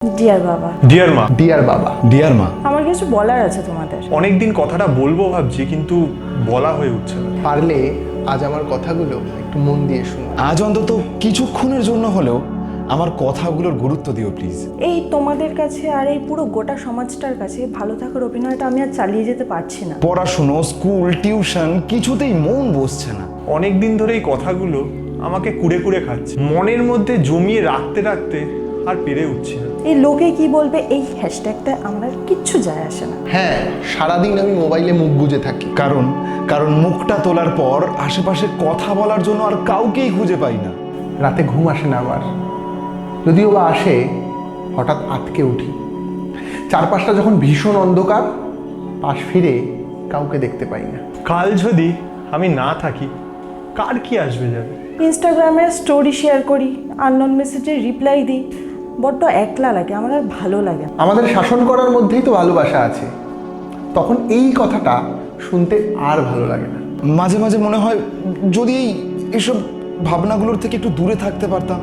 Deer বাবা, deer মা, deer বাবা, ডিয়ার মা, আমার কিছু বলার আছে তোমাদের। অনেকদিন কথাটা বলবো ভাবছি কিন্তু বলা হয়ে উঠছে না। পারলে আজ আমার কথাগুলো একটু মন দিয়ে শুনো। আজ অন্তত কিছুক্ষণের জন্য হলেও আমার কথাগুলোর গুরুত্ব দিও প্লিজ। এই তোমাদের কাছে আর এই পুরো গোটা সমাজটার কাছে ভালো থাকার অভিনয়টা আমি আর চালিয়ে যেতে পারছি না। পড়াশুনো, স্কুল, টিউশন কিছুতেই মন বসছে না। অনেকদিন ধরে এই কথাগুলো আমাকে কুড়ে কুড়ে খাচ্ছে, মনের মধ্যে জমিয়ে রাখতে রাখতে আর পেরে উঠছি না। এই লোকে কি বলবে এই হ্যাশট্যাগটা আমার আর কিচ্ছু যায় আসে না। হ্যাঁ, সারাদিন আমি মোবাইলে মুখ গুজে থাকি। কারণ মুখটা তোলার পর আশেপাশে কথা বলার জন্য আর কাউকেই খুঁজে পাই না। রাতে ঘুম আসে না আমার, যদিও বা আসে হঠাৎ আটকে উঠি। চারপাশটা যখন ভীষণ অন্ধকার, পাশ ফিরে কাউকে দেখতে পাই না। কাল যদি আমি না থাকি কার কি আসবে যাবে। ইনস্টাগ্রামে স্টোরি শেয়ার করি, আননোন মেসেজে রিপ্লাই দিই, বড্ড একলা লাগে, আমার আর ভালো লাগে না। আমাদের শাসন করার মধ্যেই তো ভালোবাসা আছে, তখন এই কথাটা শুনতে আর ভালো লাগে না। মাঝে মাঝে মনে হয় যদি এইসব ভাবনাগুলোর থেকে একটু দূরে থাকতে পারতাম।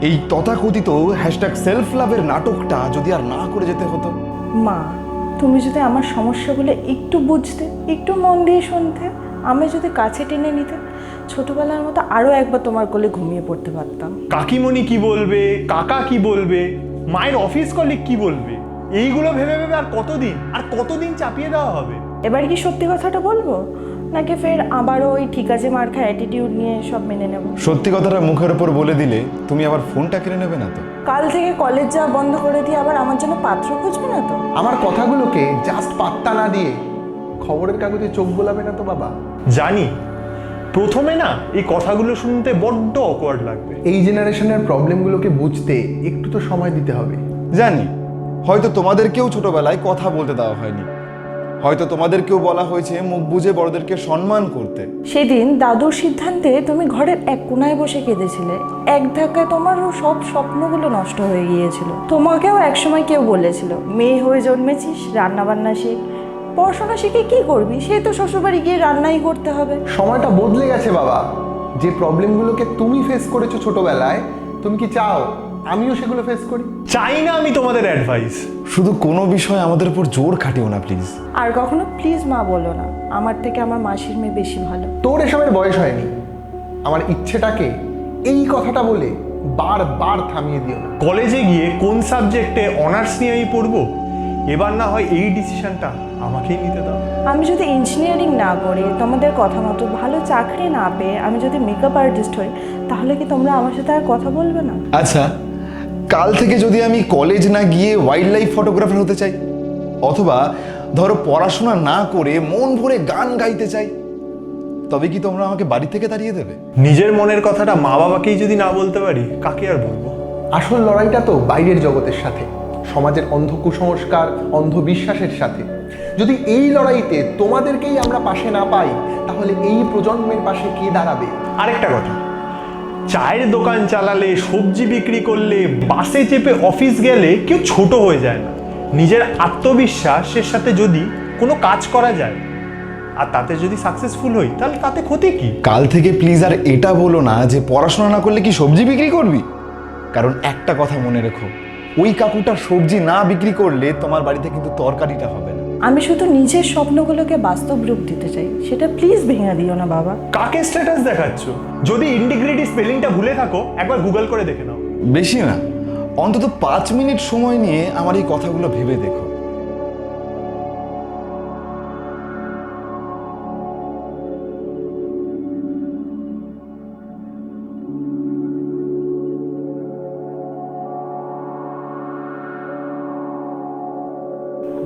এই তথাকথিত হ্যাশট্যাগ সেলফ লাভের নাটকটা যদি আর না করে যেতে হতো। মা, তুমি যদি আমার সমস্যাগুলো একটু বুঝতে, একটু মন দিয়ে শুনতে, আমি যদি কাছে টেনে নিতে, ছোটবেলার মতো আরও একবার তোমার কোলে ঘুমিয়ে পড়তে পারতাম। কাকিমণি কি বলবে, কাকা কি বলবে, মায়ের অফিস কলিগ কি বলবে, এইগুলো ভেবে ভেবে আর কতদিন চাপিয়ে দেওয়া হবে। এবার কি সত্যি কথাটা বলবো, নাকি ফের আবারও ওই ঠিক আছে মার্কা অ্যাটিটিউড নিয়ে সব মেনে নেব? সত্যি কথাটা মুখের উপর বলে দিলে তুমি আবার ফোনটা কেড়ে নেবে না তো? কাল থেকে কলেজ যাওয়া বন্ধ করে দিয়ে আবার আমার জন্য পাত্র খুঁজবে না তো? আমার কথাগুলোকে জাস্ট পাত্তা না দিয়ে খবরের কাগজে চোখ বোলাবে না তো বাবা? জানি প্রথমে না এই কথাগুলো শুনতে বড্ড অকওয়ার্ড লাগবে। এই জেনারেশনের প্রবলেমগুলোকে বুঝতে একটু তো সময় দিতে হবে। জানি হয়তো তোমাদেরকেও ছোটবেলায় কথা বলতে দেওয়া হয়নি, হয়তো তোমাদেরকেও বলা হয়েছে মুখ বুঝে বড়দেরকে সম্মান করতে। সেদিন দাদুর সিদ্ধান্তে তুমি ঘরের এক কোনায় বসে কেঁদেছিলে, এক ধাক্কায় তোমারও সব স্বপ্নগুলো নষ্ট হয়ে গিয়েছিল। তোমাকেও একসময় কেউ বলেছিল মেয়ে হয়ে জন্মেছিস, রান্না বান্না শেখ, পড়াশোনা শিখে কি করবি, সে তো শ্বশুরবাড়ি গিয়ে রান্নাই করতে হবে। সময়টা বদলে গেছে বাবা। যে প্রবলেমগুলোকে তুমি ফেস করেছো ছোটবেলায়, তুমি কি চাও আমিও সেগুলো ফেস করি? চাই না আমি তোমাদের অ্যাডভাইস। শুধু কোনো বিষয় আমাদের উপর জোর খাটিও না প্লিজ। আর কখনো প্লিজ মা বলো না, আমার থেকে আমার মাসির মেয়ে বেশি ভালো। তোর এসবের বয়স হয়নি। আমার ইচ্ছেটাকে এই কথাটা বলে বারবার থামিয়ে দিও না। কলেজে গিয়ে কোন সাবজেক্টে অনার্স নিয়ে আমি পড়বো, এবার না হয় এই ডিসিশনটা আমাকেই নিতে দাও। আমি যদি ইঞ্জিনিয়ারিং না করে, তোমাদের কথা মতো ভালো চাকরি না পেয়ে আমি যদি মেকআপ আর্টিস্ট হই, তাহলে কি তোমরা আমার সাথে আর কথা বলবে না? আচ্ছা, কাল থেকে যদি আমি কলেজ না গিয়ে ওয়াইল্ড লাইফ ফটোগ্রাফার হতে চাই, অথবা ধরো পড়াশোনা না করে মন ভরে গান গাইতে চাই, তবে কি তোমরা আমাকে বাড়ি থেকে তাড়িয়ে দেবে? নিজের মনের কথাটা মা বাবাকেই যদি না বলতে পারি, কাকে আর বলবো? আসল লড়াইটা তো বাইরের জগতের সাথে, সমাজের অন্ধ কুসংস্কার, অন্ধবিশ্বাসের সাথে। যদি এই লড়াইতে তোমাদেরকেই আমরা পাশে না পাই, তাহলে এই প্রজন্মের পাশে কে দাঁড়াবে? আরেকটা কথা, চায়ের দোকান চালালে, সবজি বিক্রি করলে, বাসে চেপে অফিস গেলে কেউ ছোট হয়ে যায় না। নিজের আত্মবিশ্বাসের সাথে যদি কোনো কাজ করা যায় আর তাতে যদি সাকসেসফুল হই, তাহলে তাতে ক্ষতি কি? কাল থেকে প্লিজ আর এটা বলো না যে পড়াশোনা না করলে কি সবজি বিক্রি করবি। কারণ একটা কথা মনে রেখো, ওই কাকুটা সবজি না বিক্রি করলে তোমার বাড়িতে কিন্তু তরকারিটা হবে না। আমি শুধু নিজের স্বপ্নগুলোকে বাস্তব রূপ দিতে চাই, সেটা প্লিজ ভেঙে দিও না বাবা। কাকে স্ট্যাটাস দেখাচ্ছ? যদি ইন্টিগ্রিটি স্পেলিংটা ভুলে থাকো, একবার গুগল করে দেখে নাও। বেশি না, অন্তত 5 মিনিট সময় নিয়ে আমার এই কথাগুলো ভেবে দেখো।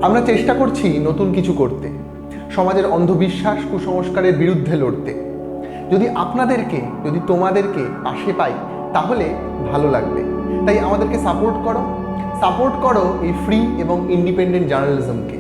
আমরা চেষ্টা করছি নতুন কিছু করতে, সমাজের অন্ধবিশ্বাস, কুসংস্কারের বিরুদ্ধে লড়তে। যদি তোমাদেরকে পাশে পাই, তাহলে ভালো লাগবে। তাই আমাদেরকে সাপোর্ট করো এই ফ্রি এবং ইন্ডিপেন্ডেন্ট জার্নালিজমকে।